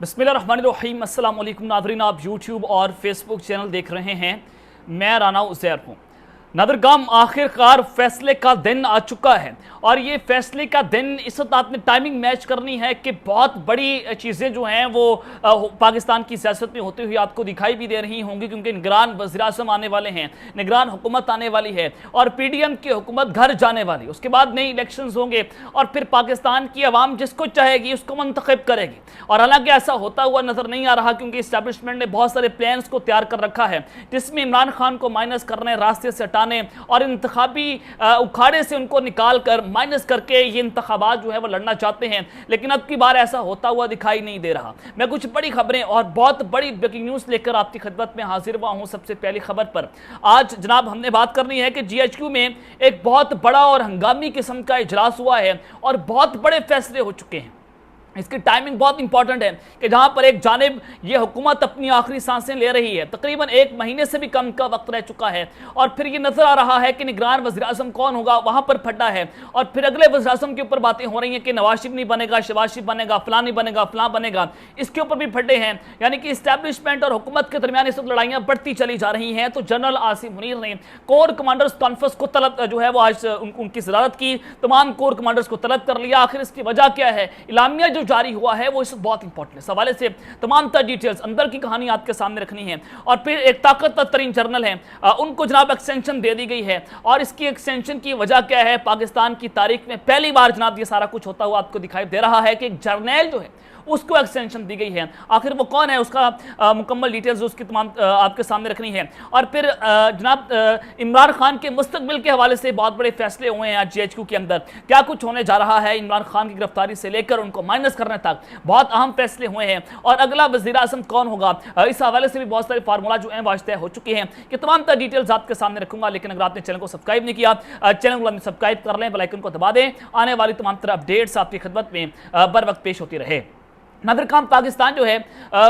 बिस्मिल्लाहिर्रहमानिर्रहीम। अस्सलाम वालेकुम नाज़रीन, आप यूट्यूब और फेसबुक चैनल देख रहे हैं। मैं राना उज़ैर हूँ। नादरगाम आखिरकार फैसले का दिन आ चुका है और ये फैसले का दिन इस वक्त आपने टाइमिंग मैच करनी है कि बहुत बड़ी चीज़ें जो हैं वो पाकिस्तान की सियासत में होती हुई आपको दिखाई भी दे रही होंगी, क्योंकि निगरान वज़ीर-ए-आज़म आने वाले हैं, निगरान हुकूमत आने वाली है और PDM की हुकूमत घर जाने वाली। उसके बाद नए इलेक्शंस होंगे और फिर पाकिस्तान की आवाम जिसको चाहेगी उसको मुंतखब करेगी। और हालांकि ऐसा होता हुआ नजर नहीं आ रहा, क्योंकि इस्टेब्लिशमेंट ने बहुत सारे प्लान्स को तैयार कर रखा है, जिसमें इमरान खान को माइनस करने, रास्ते से हटाने और इंतखाबी उखाड़े से उनको निकाल कर माइनस करके ये इंतखाबात जो है वो लड़ना चाहते हैं। लेकिन अब की बार ऐसा होता हुआ दिखाई नहीं दे रहा। मैं कुछ बड़ी खबरें और बहुत बड़ी ब्रेकिंग न्यूज़ लेकर आपकी खिदमत में हाजिर हुआ हूं। सबसे पहली खबर पर आज जनाब हमने बात करनी है कि GHQ में एक बहुत बड़ा और हंगामी किस्म का इजलास हुआ है और बहुत बड़े फैसले हो चुके हैं। इसकी टाइमिंग बहुत इंपॉर्टेंट है कि जहां पर एक जानिब ये हुकूमत अपनी आखिरी सांसें ले रही है, तकरीबन 1 महीने से भी कम का वक्त रह चुका है और फिर ये नजर आ रहा है कि निगरान वज़ीर-ए-आज़म कौन होगा, वहां पर फटा है। और फिर अगले वज़ीर-ए-आज़म के ऊपर बातें हो रही हैं कि नवाज शरीफ नहीं बनेगा, शहबाज शरीफ बनेगा, फलां नहीं बनेगा, फलां बनेगा, इसके ऊपर भी फटे हैं। यानी कि इस्टेब्लिशमेंट और हुकूमत के दरमियान इस वक्त लड़ाइयाँ बढ़ती चली जा रही हैं। तो जनरल आसिम मुनीर ने कोर कमांडर्स कॉन्फ्रेंस को तलब जो है वो आज उनकी सदारत की, तमाम कोर कमांडर्स को तलब कर लिया। आखिर इसकी वजह क्या है? इलामिया जो जारी हुआ है वो बहुत इंपॉर्टेंट है। इस हवाले से तमाम डिटेल्स, अंदर की कहानी आपके सामने रखनी है। और फिर एक ताकतवर तरीन जर्नल है, उनको जनाब एक्सटेंशन दे दी गई है और इसकी एक्सटेंशन की वजह क्या है? पाकिस्तान की तारीख में पहली बार जनाब ये सारा कुछ होता हुआ आपको दिखाई दे रहा है कि एक जर्नल जो है उसको एक्सटेंशन दी गई है। आखिर वो कौन है, उसका मुकम्मल डिटेल्स उसकी तमाम आपके सामने रखनी है। और फिर जनाब इमरान खान के मुस्तकबिल के हवाले से बहुत बड़े फैसले हुए हैं आज GHQ के अंदर। क्या कुछ होने जा रहा है? इमरान खान की गिरफ्तारी से लेकर उनको माइनस करने तक बहुत अहम फैसले हुए हैं। और अगला वज़ीर-ए-आज़म कौन होगा, इस हवाले से भी बहुत सारे फार्मूला जो हैं वो तय हो चुके हैं कि तमाम डिटेल्स आपके सामने रखूंगा। लेकिन अगर आपने चैनल को सब्सक्राइब नहीं किया, चैनल को सब्सक्राइब कर लें, बेल आइकन को दबा दें, आने वाली तमाम तरह अपडेट्स आपकी खिदमत में बर वक्त पेश होती रहे। नादरगाम पाकिस्तान जो है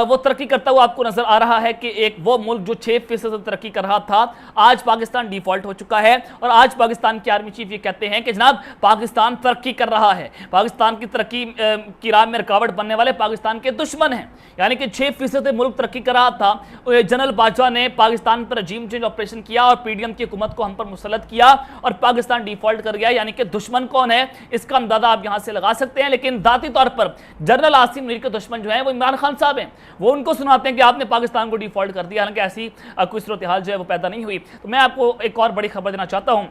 वो तरक्की करता हुआ आपको नजर आ रहा है कि एक वो मुल्क जो 6% तरक्की कर रहा था, आज पाकिस्तान डिफॉल्ट हो चुका है। और आज पाकिस्तान के आर्मी चीफ ये कहते हैं कि जनाब पाकिस्तान तरक्की कर रहा है, पाकिस्तान की तरक्की की राह में रुकावट बनने वाले पाकिस्तान के दुश्मन हैं। यानी कि 6% मुल्क तरक्की कर रहा था, जनरल बाजवा ने पाकिस्तान पर रजीम चेंज ऑपरेशन किया और PDM की हुकूमत को हम पर मुसल्लत किया और पाकिस्तान डिफॉल्ट कर गया। यानी कि दुश्मन कौन है इसका अंदाजा आप यहां से लगा सकते हैं। लेकिन दाती तौर पर जनरल आसिम मुनीर के दुश्मन जो है वो इमरान खान साहब हैं। वो उनको सुनाते हैं कि आपने पाकिस्तान को डिफॉल्ट कर दिया, हालांकि ऐसी कोई सूरत हाल जो है वो पैदा नहीं हुई। तो मैं आपको एक और बड़ी खबर देना चाहता हूं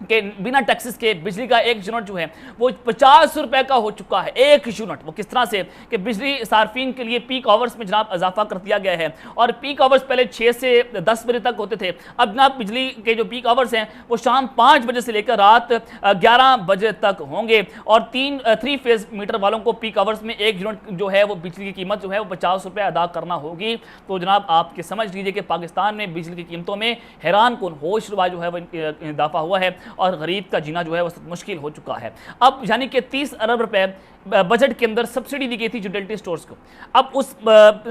कि बिना टैक्सेस के बिजली का एक यूनिट जो है वो 50 रुपए का हो चुका है। एक यूनिट वो किस तरह से कि बिजली सार्फिन के लिए पीक आवर्स में जनाब इजाफा कर दिया गया है। और पीक आवर्स पहले 6 से 10 बजे तक होते थे, अब जनाब बिजली के जो पीक आवर्स हैं वो शाम 5 बजे से लेकर रात 11 बजे तक होंगे। और 3 फेज मीटर वालों को पीक आवर्स में एक यूनिट जो है वो बिजली की कीमत जो है वो 50 रुपये अदा करना होगी। तो जनाब आपके समझ लीजिए कि पाकिस्तान में बिजली की कीमतों में हैरान कौन होश रुपये जो है वो इजाफा हुआ है और गरीब का जीना जो है वो मुश्किल हो चुका है। अब यानी कि 30 अरब रुपए बजट के अंदर सब्सिडी दी गई थी यूटिलिटी स्टोर्स को। अब उस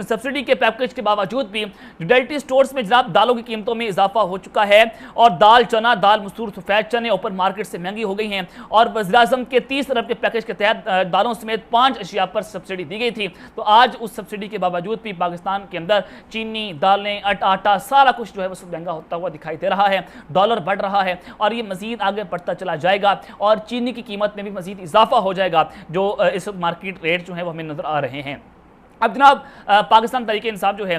सब्सिडी के पैकेज के बावजूद भी यूटिलिटी स्टोर्स में जनाब दालों की कीमतों में इजाफा हो चुका है और दाल, चना, दाल मसूर, सफेद चने ओपन मार्केट से महंगी हो गई हैं। और वज़ीर-ए-आज़म के 30 अरब के पैकेज के तहत दालों समेत 5 अशिया पर सब्सिडी दी गई थी। तो आज उस सब्सिडी के बावजूद भी पाकिस्तान के अंदर चीनी, दालें, आटा सारा कुछ जो है वो महंगा होता हुआ दिखाई दे रहा है। डॉलर बढ़ रहा है और ये मजीद आगे बढ़ता चला जाएगा और चीनी की कीमत में भी मजीद इजाफा हो जाएगा, जो इस मार्केट रेट जो है वो हमें नजर आ रहे हैं। अब जनाब पाकिस्तान तहरीक इंसाफ जो है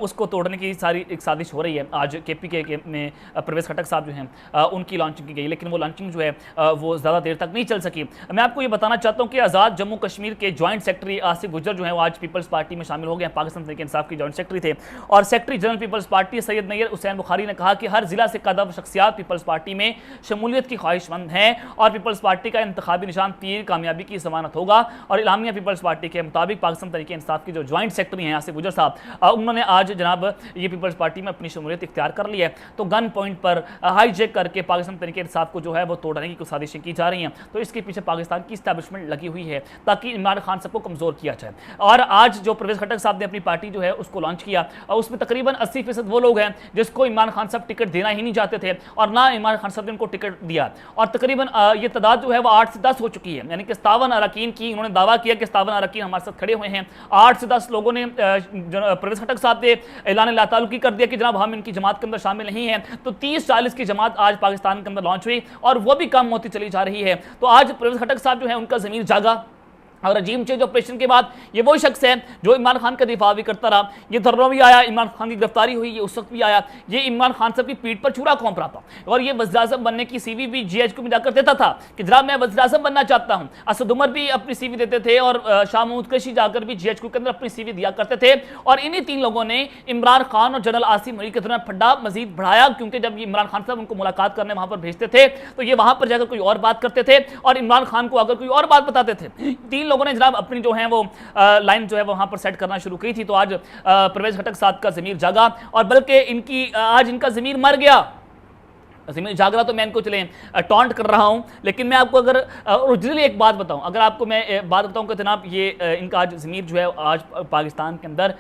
उसको तोड़ने की सारी एक साजिश हो रही है। आज KPK में परवेज़ खटक साहब जो हैं उनकी लॉन्चिंग की गई, लेकिन वो लॉन्चिंग जो है वो ज़्यादा देर तक नहीं चल सकी। मैं आपको ये बताना चाहता हूँ कि आज़ाद जम्मू कश्मीर के जॉइंट सेक्रेटरी आसिफ गुजर जो है वो आज पीपल्स पार्टी में शामिल हो गए हैं। पाकिस्तान तहरीक इंसाफ के जॉइंट सेक्रेटरी थे और सेक्रेटरी जनरल पीपल्स पार्टी सैयद नैयर हुसैन बुखारी ने कहा कि हर जिला से कदम शख्सियात पीपल्स पार्टी में शमूलियत की ख्वाहिशमंद हैं और पीपल्स पार्टी का इंतखाबी निशान तीर कामयाबी की ज़मानत होगा। और इलामिया पीपल्स पार्टी के मुताबिक पाकिस्तान तहरीक इंसाफ की जो जॉइंट सेक्रेटरी हैं आसिफ गुजर साहब, उन्होंने आज जनाब ये पीपल्स पार्टी में अपनी शमूलियत इख्तियार कर ली है। तो गन पॉइंट पर हाईजैक करके पाकिस्तान तहरीक इंसाफ को जो है वो तोड़ने की कुछ साजिशें की जा रही हैं। तो इसके पीछे पाकिस्तान की इस्टेब्लिशमेंट लगी हुई है ताकि इमरान खान साहब को कमज़ोर किया जाए। और आज जो परवेज़ खटक साहब ने अपनी पार्टी जो है उसको लॉन्च किया और उसमें तकरीबन 80% वो लोग हैं जिसको इमरान खान साहब टिकट देना ही नहीं चाहते थे और ना इमरान खान साहब ने उनको टिकट दिया। और तकरीबन ये तादाद जो है वो 8 से 10 हो चुकी है। यानी कि 57 अरकान की उन्होंने दावा किया कि 57 अरकान हमारे साथ खड़े हुए हैं, 8 से 10 लोगों ने परवेज खटक साहब ने ऐलान लाताल्लुकी कर दिया कि जनाब हम इनकी जमात के अंदर शामिल नहीं हैं। तो 30-40 की जमात आज पाकिस्तान के अंदर लॉन्च हुई और वो भी कम होती चली जा रही है। तो आज परवेज खटक साहब जो है उनका ज़मीर जागा और रजीम चेंज ऑपरेशन के बाद ये वही शख्स है जो इमरान खान का दिफा भी करता रहा। ये धरना भी आया, इमरान खान की गिरफ्तारी हुई, ये उस वक्त भी आया। ये इमरान खान साहब की पीठ पर छुरा कौंप रहा था और ये वज़ीर-ए-आज़म बनने की सीवी भी GHQ में जाकर देता था कि जनाब मैं वज़ीर-ए-आज़म बनना चाहता हूँ। असद उमर भी अपनी सीवी देते थे और शाह महमूद कुरैशी जाकर भी GHQ के अंदर अपनी सीवी दिया करते थे। और इन्हीं 3 लोगों ने इमरान खान और जनरल आसिम मलिक के दरमियान फड्डा मजीद बढ़ाया, क्योंकि जब ये इमरान खान साहब उनको मुलाकात करने वहां पर भेजते थे तो ये वहां पर जाकर कोई और बात करते थे और इमरान खान को अगर कोई और बात बताते थे। 3 लोगों ने जनाब अपनी जो है वो लाइन जो है वहां पर सेट करना शुरू की थी। तो आज परवेज खटक साहब का ज़मीर जागा और बल्कि इनकी आज इनका ज़मीर मर गया। ज़मीर जाग रहा तो मैं इनको चलें टॉन्ट कर रहा हूं, लेकिन मैं आपको अगर ओरिजिनली एक बात बताऊं, अगर आपको मैं बात बताऊं कि जनाब ये इनका आज ज़मीर जो है आज पाकिस्तान के अंदर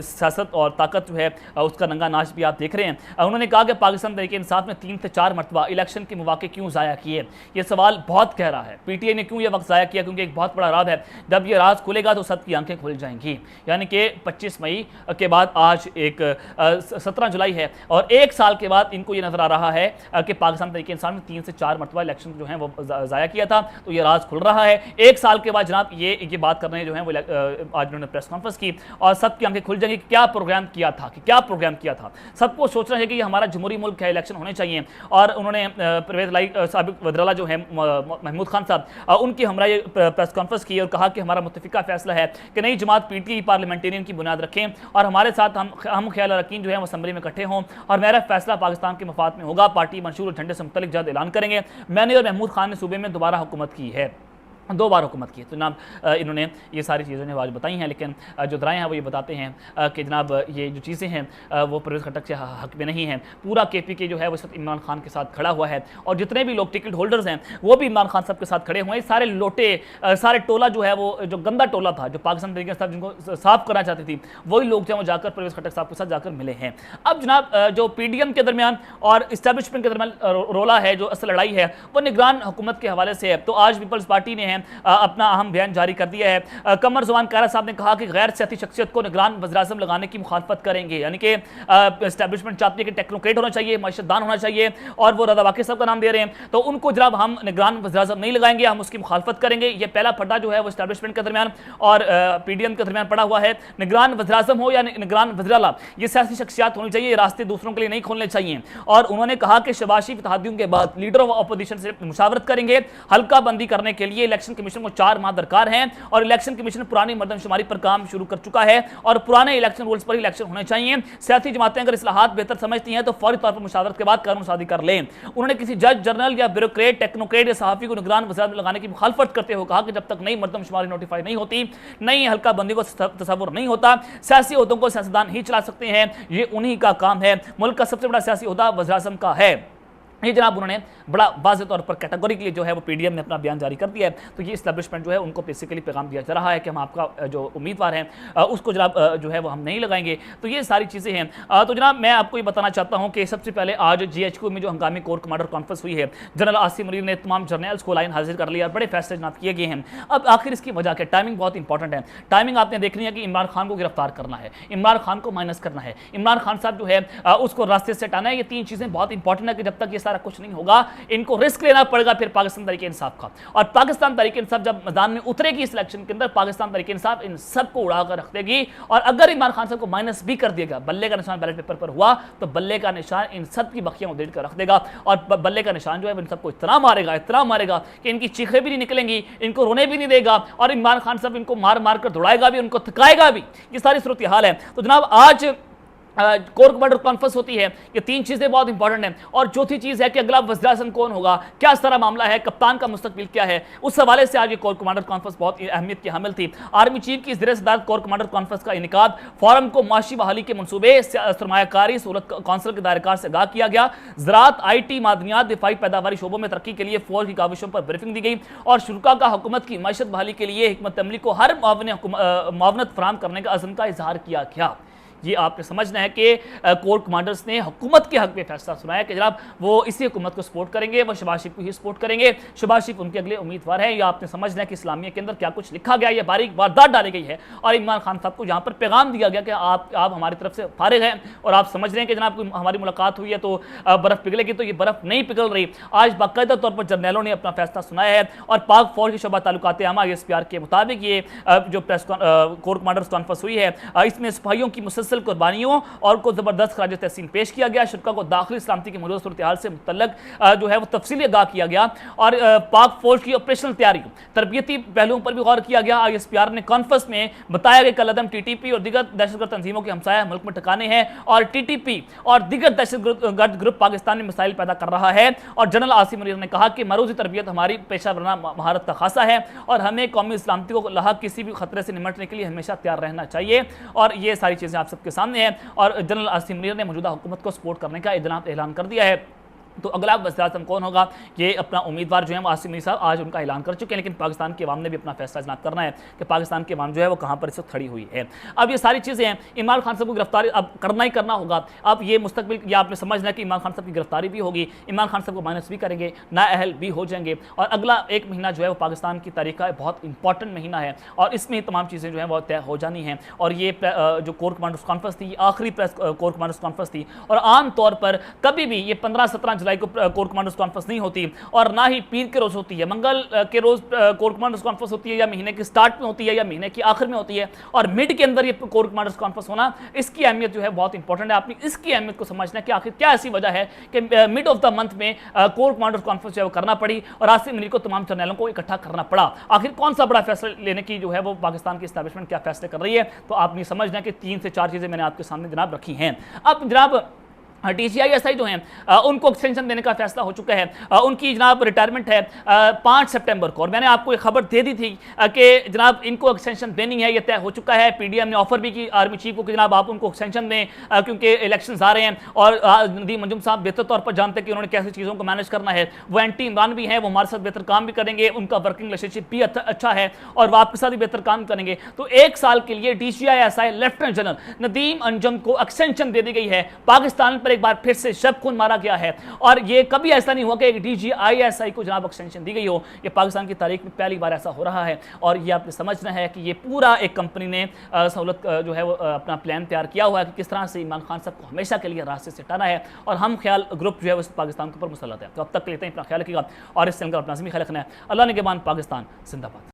सियासत और ताकत जो है उसका नंगा नाच भी आप देख रहे हैं। उन्होंने कहा कि पाकिस्तान तहरीक इंसाफ ने 3 से 4 मरतबा इलेक्शन के मौके क्यों ज़ाया किए। ये सवाल बहुत गहरा है। PTI ने क्यों ये वक्त ज़ाया किया, क्योंकि एक बहुत बड़ा राज है, जब ये राज खुलेगा तो सबकी आंखें खुल जाएंगी। यानी कि 25 मई के बाद आज एक 17 जुलाई है और 1 साल के बाद इनको ये नज़र आ रहा है कि पाकिस्तान तहरीक इंसाफ ने 3 से 4 मरतबा इलेक्शन जो है वो ज़ाया किया था। तो ये राज खुल रहा है। 1 साल के बाद जनाब ये बात कर रहे हैं जो है वो आज उन्होंने प्रेस कॉन्फ्रेंस की और सबकी आंखें खुल जाएंगी कि क्या प्रोग्राम किया था, सबको सोचना है कि ये हमारा जमहूरी मुल्क है, इलेक्शन होने चाहिए। और उन्होंने परवेज़ साबिक़ वज़ीर-ए-आला जो है महमूद खान साहब उनकी हमरा प्रेस कॉन्फ्रेंस की और कहा कि हमारा मुत्तफ़िका फैसला है कि नई जमात PTI पार्लियामेंटेरियन की बुनियाद रखें और हमारे साथ हम ख्याल रकीन जो है वो असम्बली में इकट्ठे हों और मेरा फैसला पाकिस्तान के मफाद में होगा। पार्टी मंशूर और झंडे से मुतल्लिक जल्द ऐलान करेंगे। मैंने और महमूद खान ने सूबे में दोबारा हुकूमत की है, 2 बार हुकूमत की। तो जनाब इन्होंने ये सारी चीज़ें आज बताई हैं, लेकिन जो दराएँ हैं वो ये बताते हैं कि जनाब ये जो चीज़ें हैं वो परवेज़ खटक के हक में नहीं हैं। पूरा KPK जो है वो इस वक्त इमरान खान के साथ खड़ा हुआ है और जितने भी लोग टिकट होल्डर्स हैं वो भी इमरान खान साहब के साथ खड़े हुए हैं। सारे लोटे सारे टोला जो है वो जो गंदा टोला था, जो पाकिस्तान तरीके साहब जिनको साफ करना चाहती थी, वही लोग जो वो जाकर परवेज़ खटक साहब के साथ जाकर मिले हैं। अब जनाब जो PDM के दरमियान और इस्टेब्लिशमेंट के दरमियान रोला है, जो असल लड़ाई है, वो निगरान हुकूमत के हवाले से है। तो आज पीपल्स पार्टी ने अपना अहम बयान जारी कर दिया है। कमर ज़ुबान कायरा साहब ने कहा कि गैर सियासी शख्सियत को निगरान वज़ीर-ए-आज़म लगाने की मुखालफत करेंगे। यानी कि एस्टैब्लिशमेंट चाहती है कि टेक्नोक्रेट होना चाहिए, मईशतदान होना चाहिए और वो रज़ा वाक़िफ़ साहब का नाम दे रहे हैं। तो उनको जनाब हम निगरान वज़ीर-ए-आज़म नहीं लगाएंगे, हम उसकी मुखालफत करेंगे। ये पहला फड्डा जो है वो एस्टैब्लिशमेंट के दरमियान और PDM के दरमियान पड़ा हुआ है। निगरान वज़ीर-ए-आज़म हो या निगरान वज़ीर-ए-आला, ये सियासी शख्सियात होनी चाहिए, ये रास्ते दूसरों के लिए नहीं खोलने चाहिए। और उन्होंने कहा कि शबाशी इत्तेहादियों के बाद लीडर ऑफ अपोजिशन से मुशावरत करेंगे। हल्का बंदी करने के लिए इलेक्शन कमीशन को 4 माह दरकार हैं और इलेक्शन कमीशन पुरानी मर्दमशुमारी पर काम शुरू कर चुका है और पुराने इलेक्शन रूल्स पर इलेक्शन होने चाहिए। सियासी जमातें अगर इस्लाहात बेहतर समझती हैं तो फौरी तौर पर मुशावरत के बाद कानून साजी कर लें। उन्होंने किसी जज, जनरल या ब्यूरोक्रेट, टेक्नोक्रेट या सहाफ़ी को निगरान वज़ीर लगाने की मुखालफत करते हुए कहा कि जब तक नई मर्दमशुमारी नोटिफाई नहीं होती, नई हल्का बंदी को तसव्वुर नहीं होता, सियासी ओहदों को सियासतदान ही चला सकते हैं। ये उन्हीं का काम है। मुल्क का सबसे बड़ा सियासी ओहदा वज़ीर-ए-आज़म का है। ये जनाब उन्होंने बड़ा वाज़ेह तौर पर कैटेगोरिकली जो है वो PDM ने अपना बयान जारी कर दिया है। तो ये इस्टेब्लिशमेंट जो है उनको बेसिकली पैगाम दिया जा रहा है कि हम आपका जो उम्मीदवार हैं उसको जनाब जो है वो हम नहीं लगाएंगे। तो ये सारी चीज़ें हैं। तो जनाब मैं आपको ये बताना चाहता हूँ कि सबसे पहले आज GHQ में जो हंगामी कोर कमांडर कॉन्फ्रेंस हुई है, जनरल आसिम मलिक ने तमाम जर्नल्स को लाइन हाजिर कर लिया और बड़े फैसले जनाब किए गए हैं। अब आखिर इसकी वजह क्या? टाइमिंग बहुत इंपॉर्टेंट है। टाइमिंग आपने देखनी है कि इमरान खान को गिरफ्तार करना है, इमरान खान को माइनस करना है, इमरान खान साहब जो है उसको रास्ते से हटाना है। ये 3 चीज़ें बहुत इंपॉर्टेंट है कि जब तक ये सारा कुछ नहीं होगा इनको रिस्क लेना पड़ेगा फिर पाकिस्तान तहरीक इंसाफ का। और पाकिस्तान तहरीक इंसाफ जब मैदान में उतरेगी इस इलेक्शन के अंदर, पाकिस्तान तहरीक इंसाफ इन सबको उड़ाकर रख देगी। और अगर इमरान खान साहब को माइनस भी कर दिएगा, बल्ले का निशान बैलेट पेपर पर हुआ तो बल्ले का निशान इन सब की बखियां उधेड़ कर रख देगा और बल्ले का निशान जो है इन सबको इतना मारेगा कि इनकी चीखें भी नहीं निकलेंगी, इनको रोने भी नहीं देगा और इमरान खान साहब इनको मार मार कर दौड़ाएगा भी, उनको थकाएगा भी। ये सारी सूरत हाल है। तो जनाब आज कोर कमांडर कॉन्फ्रेंस होती है। ये 3 चीज़ें बहुत इंपॉर्टेंट हैं। और चौथी चीज़ है कि अगला वज़ीर-ए-आज़म कौन होगा, क्या सारा मामला है, कप्तान का मुस्तकबिल क्या है, उस हवाले से आज ये कोर कमांडर कॉन्फ्रेंस बहुत अहमियत की हामिल थी। आर्मी चीफ की ज़ेर सदारत कोर कमांडर कॉन्फ्रेंस का इनेकाद फोरम को माशी बहाली के मनसूबे, सरमायाकारी, सूरत कौंसिल के दायरेकार से आगाह किया गया। ज़राअत, IT, मादनियात, दिफाई पैदावारी शोबों में तरक्की के लिए फौज की काविशों पर ब्रीफिंग दी गई और शुरा का हुकूमत की मैशत बहाली के लिए हिकमत अमली को हर मावनत फराहम करने का अज़्म का इजहार किया गया। ये आपने समझना है कि कोर कमांडर्स ने हुकूमत के हक में फैसला सुनाया कि जनाब वो इसी हुकूमत को सपोर्ट करेंगे, वो शहबाज शरीफ को ही सपोर्ट करेंगे, शहबाज शरीफ उनके अगले उम्मीदवार है। ये आपने समझना है कि इस्लामिया के अंदर क्या कुछ लिखा गया, ये बारीक वारदात डाली गई है और इमरान खान साहब को यहाँ पर पैगाम दिया गया कि आप हमारी तरफ से फारिग हैं और आप समझ रहे हैं कि जनाब हमारी मुलाकात हुई है तो बर्फ पिघलेगी, तो ये बर्फ नहीं पिघल रही। आज बाकायदा तौर पर जर्नैलों ने अपना फैसला सुनाया है और पाक फौज के शोबा ताल्लुकात आमा ISPR के मुताबिक ये जो प्रेस कोर कमांडर्स कॉन्फ्रेंस हुई है इसमें सिपाहियों की मुसलसल कुर्बानियों और को ज़बरदस्त खराज तहसीन पेश किया गया। शुरा को दाखिली सलामती की मौजूदा सूरत हाल से मुतल्लक जो है वो तफसीली आगाह किया गया और पाक फौज की ऑपरेशनल तैयारी तरबियती पहलुओं पर भी गौर किया गया। ISPR ने कॉन्फ्रेंस में बताया कि कलअदम TTP और दीगर दहशतगर्द तंजीमों के हमसाया मुल्क में ठिकाने हैं और TTP और दीगर दहशतगर्द ग्रुप पाकिस्तान में मिसाइल पैदा कर रहा है। और जनरल आसिम मुनीर ने कहा कि मरूजी तरबियत हमारी पेशा वरना महारत का खासा है और हमें कौमी सलामती को लाहक किसी भी खतरे से निमटने के लिए हमेशा तैयार रहना चाहिए। और ये सारी चीज़ें आप सबके सामने हैं और जनरल आसिम मुनीर ने मौजूदा हुकूमत को सपोर्ट करने का ऐलान कर दिया है। तो अगला वज़ीर-ए-आज़म कौन होगा, ये अपना उम्मीदवार जो है आसिम मुनीर साहब आज उनका ऐलान कर चुके हैं, लेकिन पाकिस्तान के अवाम ने भी अपना फैसला जनाब करना है कि पाकिस्तान के अवाम जो है वो कहाँ पर इस वक्त खड़ी हुई है। अब ये सारी चीज़ें हैं, इमरान खान साहब को गिरफ्तारी अब करना ही करना होगा। अब ये मुस्तकबिल या आपने समझना है कि इमरान खान साहब की गिरफ्तारी भी होगी, इमरान खान साहब को माइनस भी करेंगे, नाअहल भी हो जाएंगे और अगला एक महीना जो है वो पाकिस्तान की तारीख का बहुत इंपॉर्टेंट महीना है और इसमें तमाम चीज़ें जो है वो तय हो जानी हैं। और ये जो कोर कमांडर्स कॉन्फ्रेंस थी, आखिरी प्रेस कोर कमांडर्स कॉन्फ्रेंस थी और आम तौर पर कभी भी ये 15-17 जुलाई को कोर कमांडर्स कॉन्फ्रेंस नहीं होती और ना ही पीर के रोज होती है, मंगल के रोज कोर कमांडर्स कॉन्फ्रेंस होती है या महीने के स्टार्ट में होती है या महीने के आखिर में होती है और मिड के अंदर ये कोर कमांडर्स कॉन्फ्रेंस होना, इसकी अहमियत जो है बहुत इंपॉर्टेंट है। आपने इसकी अहमियत को समझना है कि आखिर क्या ऐसी वजह है कि मिड ऑफ द मंथ में कोर कमांडर्स कॉन्फ्रेंस जो है वो करना पड़ी और आसिम मुनीर को तमाम जर्नैलों को इकट्ठा करना पड़ा। आखिर कौन सा बड़ा फैसला लेने की जो है वो पाकिस्तान की एस्टैब्लिशमेंट क्या फैसले कर रही है, तो आपने समझना है कि 3 से 4 चीजें मैंने आपके सामने जनाब रखी हैं। अब जनाब DCI जो हैं उनको एक्सटेंशन देने का फैसला हो चुका है। उनकी जनाब रिटायरमेंट है 5 सितंबर को और मैंने आपको एक खबर दे दी थी कि जनाब इनको एक्सटेंशन देनी है, ये तय हो चुका है। PDM ने ऑफर भी की आर्मी चीफ को कि जनाब आप उनको एक्सटेंशन दें क्योंकि इलेक्शन आ रहे हैं और नदीम अंजुम साहब बेहतर तौर पर जानते हैं कि उन्होंने कैसे चीज़ों को मैनेज करना है। वो एंटी इमरान भी हैं, वो हमारे साथ बेहतर काम भी करेंगे, उनका वर्किंग रिलेशनशिप भी अच्छा है और वो आपके साथ भी बेहतर काम करेंगे। तो 1 साल के लिए DCI lieutenant general Nadeem Anjum को एक्सटेंशन दे दी गई है। पाकिस्तान पर एक बार फिर से शब खून मारा गया है और ये कभी ऐसा नहीं हुआ कि एक DCI को जनाब एक्सटेंशन दी गई हो। ये पाकिस्तान की तारीख में पहली बार ऐसा हो रहा है और ये आपने समझना है कि ये पूरा एक कंपनी ने सहूलत जो है वो अपना प्लान तैयार किया हुआ है कि किस तरह से इमरान खान साहब को हमेशा के लिए रास्ते से हटाना है और हम ख्याल ग्रुप जो है वो पाकिस्तान के ऊपर मुसल्लत है। तो अब तक लेते हैं, अपना ख्याल रखिएगा और इस चैनल का अपना ख्याल रखना है। अल्लाह ने के बाद पाकिस्तान जिंदाबाद।